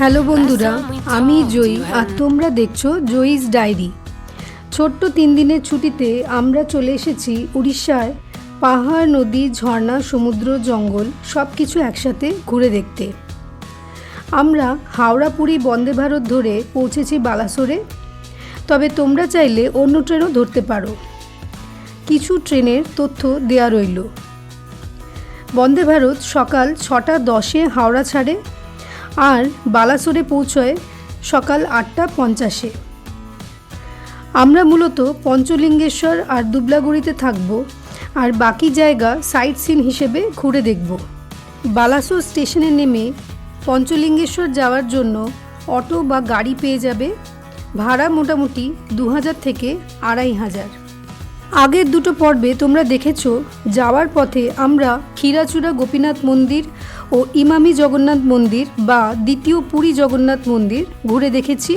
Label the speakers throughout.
Speaker 1: Hello বন্ধুরা, আমি জয়ী আর তোমরা দেখছো জয়ীস ডায়েরি। ছোট্ট 3 দিনের ছুটিতে আমরা চলে এসেছি উড়িষ্যায়। পাহাড়, নদী, ঝর্ণা, সমুদ্র, জঙ্গল সব কিছু একসাথে ঘুরে দেখতে। আমরা হাওড়া পুরী বন্দে ভারত ধরে পৌঁছেছি বালাসোরে। তবে তোমরা চাইলে অন্য ট্রেনও ধরতে পারো। কিছু ট্রেনের তথ্য দেয়া রইল। বন্দে ভারত সকাল 6টা 10-এ হাওড়া ছাড়ে আর বালাসোরে পৌঁছয় সকাল 8টা 50-এ। আমরা মূলত পঞ্চলিঙ্গেশ্বর আর দুবলাগুড়িতে থাকব আর বাকি জায়গা সাইট সিন হিসেবে ঘুরে দেখব। বালাসোর স্টেশনে নেমে পঞ্চলিঙ্গেশ্বর যাওয়ার জন্য অটো বা গাড়ি পেয়ে যাবে। ভাড়া মোটামুটি 2000 থেকে 2500। আগের দুটো পর্বে তোমরা দেখেছো যাওয়ার পথে আমরা ক্ষীরাচূড়া গোপীনাথ মন্দির ও ইমামি জগন্নাথ মন্দির বা দ্বিতীয় পুরী জগন্নাথ মন্দির ঘুরে দেখেছি।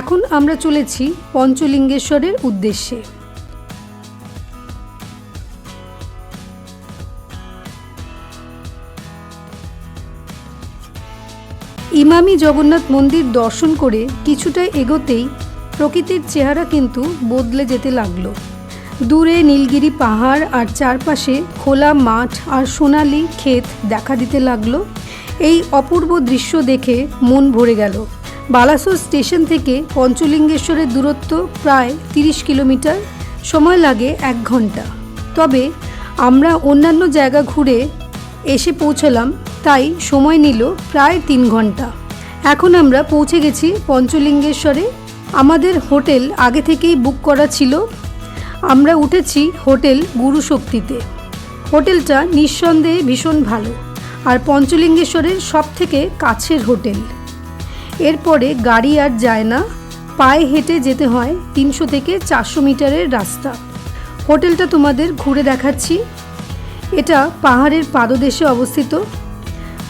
Speaker 1: এখন আমরা চলেছি পঞ্চলিঙ্গেশ্বরের উদ্দেশ্যে। ইমামি জগন্নাথ মন্দির দর্শন করে কিছুটা এগোতেই প্রকৃতির চেহারা কিন্তু বদলে যেতে লাগলো। দূরে নীলগিরি পাহাড় আর চারপাশে খোলা মাঠ আর সোনালি ক্ষেত দেখা দিতে লাগলো। এই অপূর্ব দৃশ্য দেখে মন ভরে গেল। বালাসোর স্টেশন থেকে পঞ্চলিঙ্গেশ্বরের দূরত্ব প্রায় 30 কিলোমিটার, সময় লাগে 1 ঘন্টা। তবে আমরা অন্যান্য জায়গা ঘুরে এসে পৌঁছলাম, তাই সময় নিল প্রায় 3 ঘন্টা। এখন আমরা পৌঁছে গেছি পঞ্চলিঙ্গেশ্বরে। আমাদের হোটেল আগে থেকেই বুক করা ছিল। আমরা উঠেছি হোটেল গুরুশক্তিতে। হোটেলটা নিঃসন্দেহে ভীষণ ভালো আর পঞ্চলিঙ্গেশ্বরের সব থেকে কাছের হোটেল। এরপরে গাড়ি আর যায় না, পায়ে হেঁটে যেতে হয় 300 থেকে 400 মিটারের রাস্তা। হোটেলটা তোমাদের ঘুরে দেখাচ্ছি। এটা পাহাড়ের পাদদেশে অবস্থিত।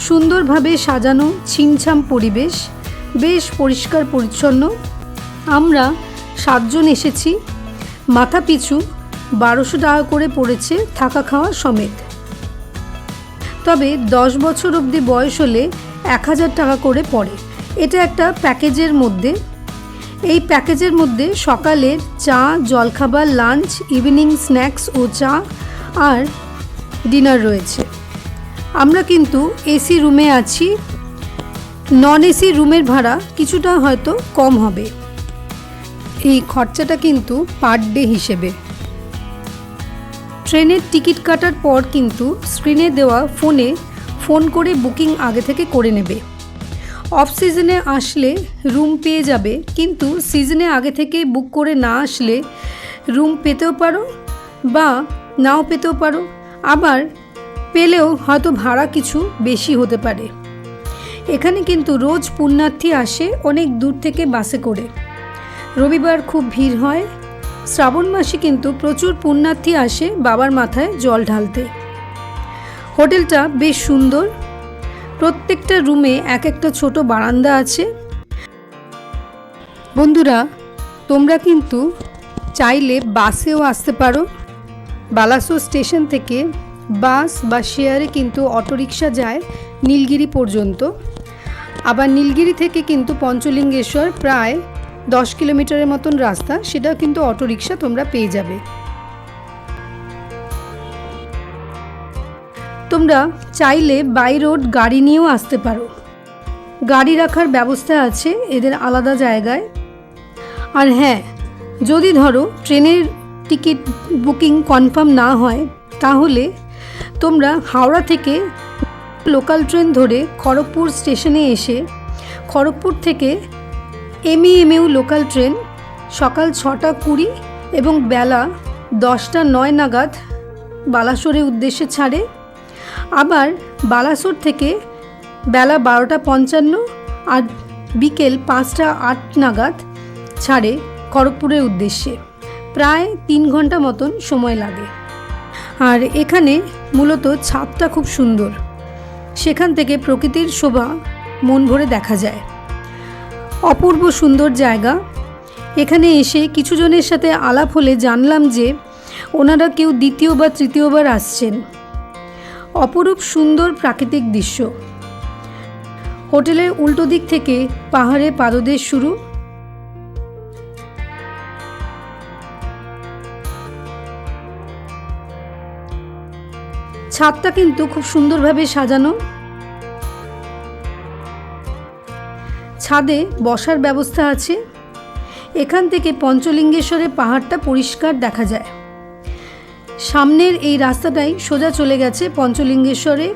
Speaker 1: সুন্দরভাবে সাজানো ছিমছাম পরিবেশ, বেশ পরিষ্কার পরিচ্ছন্ন। আমরা 7 জন এসেছি। মাথা পিছু 1200 টাকা করে পড়েছে থাকা খাওয়া সমেত। তবে 10 বছর অবধি বয়স হলে 1000 টাকা করে পড়ে। এটা একটা প্যাকেজের মধ্যে। এই প্যাকেজের মধ্যে সকালের চা, জলখাবার, লাঞ্চ, ইভিনিং স্ন্যাক্স ও চা আর ডিনার রয়েছে। আমরা কিন্তু এসি রুমে আছি। নন এসি রুমের ভাড়া কিছুটা হয়তো কম হবে। এই খরচাটা কিন্তু পার ডে হিসেবে। ট্রেনের টিকিট কাটার পর কিন্তু স্ক্রিনে দেওয়া ফোন করে বুকিং আগে থেকে করে নেবে। অফ সিজনে আসলে রুম পেয়ে যাবে, কিন্তু সিজনে আগে থেকে বুক করে না আসলে রুম পেতেও পারো বা নাও পেতেও পারো। আবার পেলেও হয়তো ভাড়া কিছু বেশি হতে পারে। এখানে কিন্তু রোজ পুণ্যার্থী আসে অনেক দূর থেকে বাসে করে। রবিবার খুব ভিড় হয়। শ্রাবণ মাসে কিন্তু প্রচুর পুণ্যার্থী আসে বাবার মাথায় জল ঢালতে। হোটেলটা বেশ সুন্দর। প্রত্যেকটা রুমে এক একটা ছোট বারান্দা আছে। বন্ধুরা, তোমরা কিন্তু চাইলে বাসেও আসতে পারো। বালাসোর স্টেশন থেকে বাস বা শেয়ারে কিন্তু অটোরিকশা যায় নীলগিরি পর্যন্ত। আবার নীলগিরি থেকে কিন্তু পঞ্চলিঙ্গেশ্বর প্রায় 10 কিলোমিটারের মতন রাস্তা, সেটাও কিন্তু অটোরিকশা তোমরা পেয়ে যাবে। তোমরা চাইলে বাই রোড গাড়ি নিয়েও আসতে পারো। গাড়ি রাখার ব্যবস্থা আছে এদের আলাদা জায়গায়। আর হ্যাঁ, যদি ধরো ট্রেনের টিকিট বুকিং কনফার্ম না হয়, তাহলে তোমরা হাওড়া থেকে লোকাল ট্রেন ধরে খড়গপুর স্টেশনে এসে খড়গপুর থেকে এমইএমইউ লোকাল ট্রেন সকাল 6টা 20 এবং বেলা 10টা 9 নাগাদ বালাসোরের উদ্দেশ্যে ছাড়ে। আবার বালাসোর থেকে বেলা 12টা 55 আর বিকেল 5টা 8 নাগাদ ছাড়ে খড়গপুরের উদ্দেশ্যে। প্রায় 3 ঘন্টা মতন সময় লাগে। আর এখানে মূলত ছাদটা খুব সুন্দর। সেখান থেকে প্রকৃতির শোভা মন ভরে দেখা যায়। অপূর্ব সুন্দর জায়গা। এখানে এসে কিছু জনের সাথে আলাপ হলে জানলাম যে ওনারা কেউ দ্বিতীয় বা তৃতীয়বার আসছেন। অপরূপ সুন্দর প্রাকৃতিক দৃশ্য। হোটেলের উল্টো দিক থেকে পাহাড়ে পাদদেশ শুরু। ছাদটা কিন্তু খুব সুন্দরভাবে সাজানো। ছাদে বসার ব্যবস্থা আছে। এখান থেকে পঞ্চলিঙ্গেশ্বরের পাহাড়টা পরিষ্কার দেখা যায়। সামনের এই রাস্তাটাই সোজা চলে গেছে পঞ্চলিঙ্গেশ্বরে।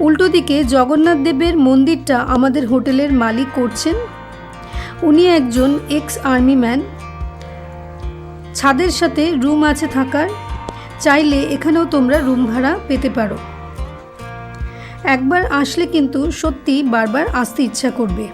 Speaker 1: উল্টো দিকে জগন্নাথ দেবের মন্দিরটা আমাদের হোটেলের মালিক করছেন। উনি একজন এক্স আর্মি ম্যান। ছাদের সাথে রুম আছে থাকার, চাইলে এখানেও তোমরা রুম ভাড়া পেতে পারো। একবার আসলে কিন্তু সত্যি বারবার আসতে ইচ্ছা করবে।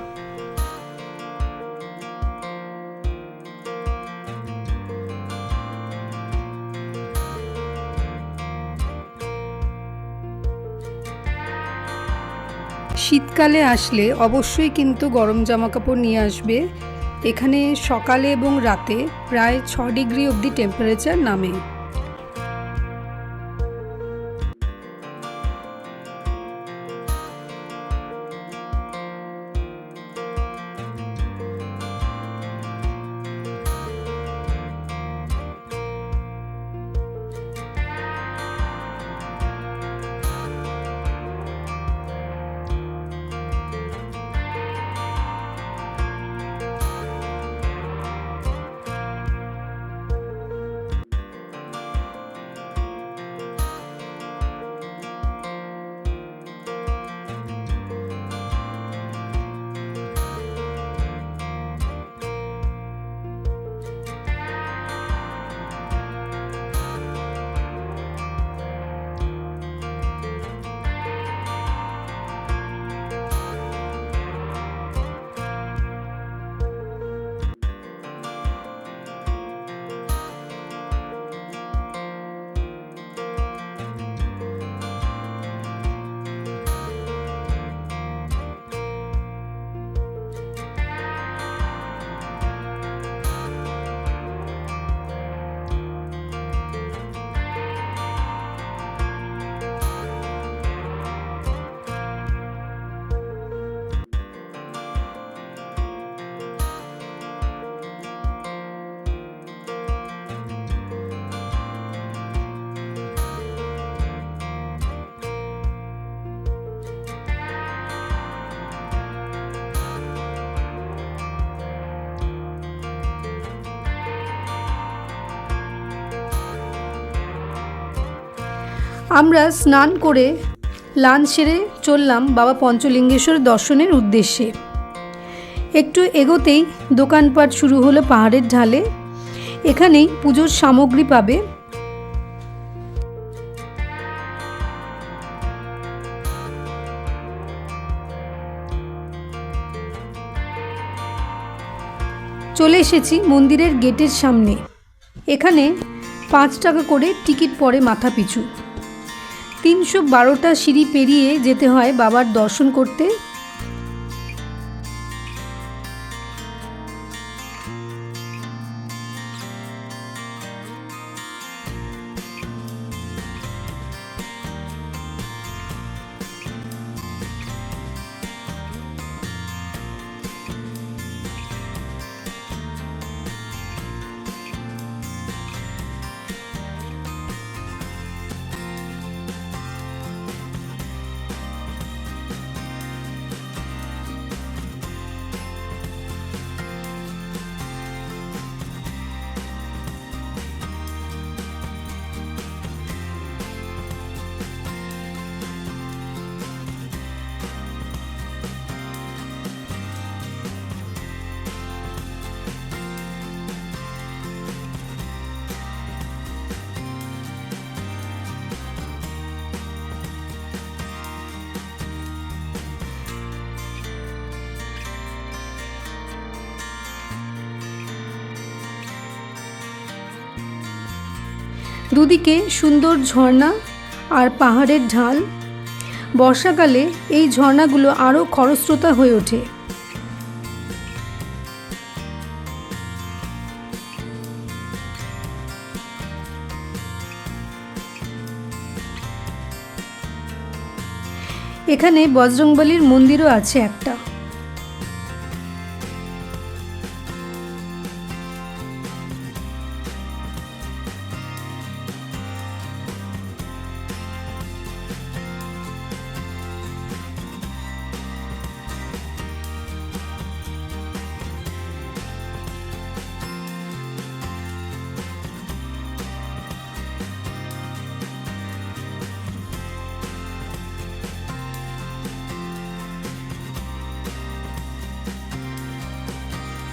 Speaker 1: শীতকালে আসলে অবশ্যই কিন্তু গরম জামাকাপড় নিয়ে আসবে। এখানে সকালে এবং রাতে প্রায় 6 ডিগ্রি অবধি টেম্পারেচার নামে। আমরা স্নান করে লাঞ্চ সেরে চললাম বাবা পঞ্চলিঙ্গেশ্বর দর্শনের উদ্দেশ্যে। একটু এগোতেই দোকানপাট শুরু হলো পাহাড়ের ঢালে। এখানেই পুজোর সামগ্রী পাবে। চলে এসেছি মন্দিরের গেটের সামনে। এখানে 5 টাকা করে টিকিট পড়ে মাথা পিছু। 312টা সিঁড়ি পেরিয়ে যেতে হয় বাবার দর্শন করতে। দুদিকে সুন্দর ঝর্ণা আর পাহাড়ের ঢাল। বর্ষাকালে এই ঝর্ণাগুলো আরও খরস্রোতা হয়ে ওঠে। এখানে বজরংবলীর মন্দিরও আছে একটা।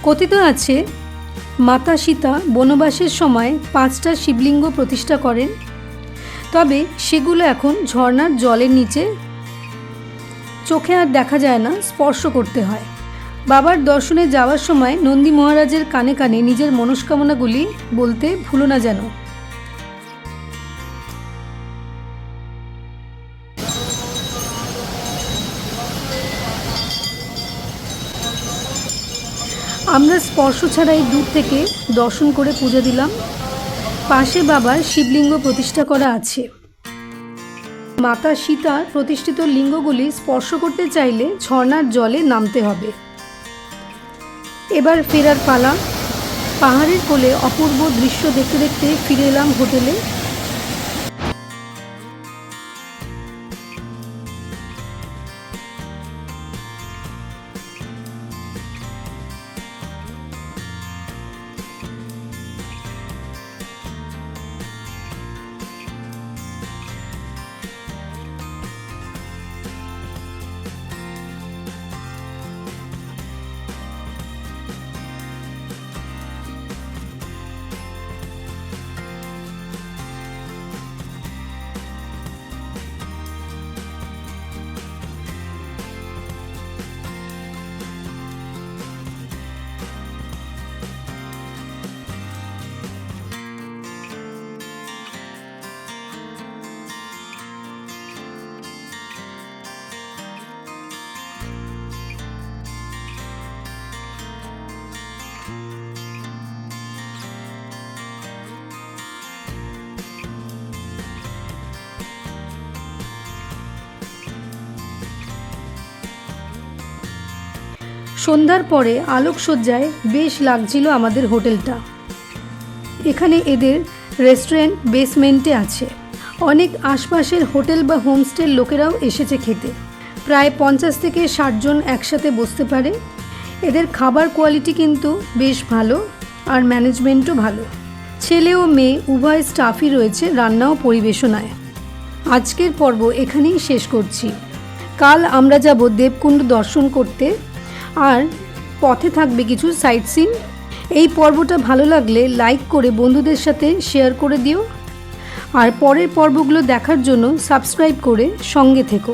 Speaker 1: কথিত আছে মাতা সীতা বনবাসের সময় 5টা শিবলিঙ্গ প্রতিষ্ঠা করেন, তবে সেগুলো এখন ঝর্ণার জলের নিচে, চোখে আর দেখা যায় না, স্পর্শ করতে হয়। বাবার দর্শনে যাওয়ার সময় নন্দী মহারাজের কানে কানে নিজের মনস্কামনাগুলি বলতে ভুলো না যেন। আমরা স্পর্শ ছাড়াই দূর থেকে দর্শন করে পুজো দিলাম। পাশে বাবার শিবলিঙ্গ প্রতিষ্ঠা করা আছে। মাতা সীতার প্রতিষ্ঠিত লিঙ্গগুলি স্পর্শ করতে চাইলে ঝর্ণার জলে নামতে হবে। এবার ফেরার পালা। পাহাড়ের কোলে অপূর্ব দৃশ্য দেখতে দেখতে ফিরে এলাম হোটেলে। সন্ধ্যার পরে আলোকসজ্জায় বেশ লাগছিল আমাদের হোটেলটা। এখানে এদের রেস্টুরেন্ট বেসমেন্টে আছে। অনেক আশপাশের হোটেল বা হোমস্টের লোকেরাও এসেছে খেতে। প্রায় 50 থেকে 60 জন একসাথে বসতে পারে। এদের খাবার কোয়ালিটি কিন্তু বেশ ভালো, আর ম্যানেজমেন্টও ভালো। ছেলে ও মেয়ে উভয় স্টাফই রয়েছে রান্না ও পরিবেশনায়। আজকের পর্ব এখানেই শেষ করছি। কাল আমরা যাব দেবকুণ্ড দর্শন করতে, আর পথে থাকবে কিছু সাইট সিন। এই পর্বটা ভালো লাগলে লাইক করে বন্ধুদের সাথে শেয়ার করে দিও, আর পরের পর্বগুলো দেখার জন্য সাবস্ক্রাইব করে সঙ্গে থেকো।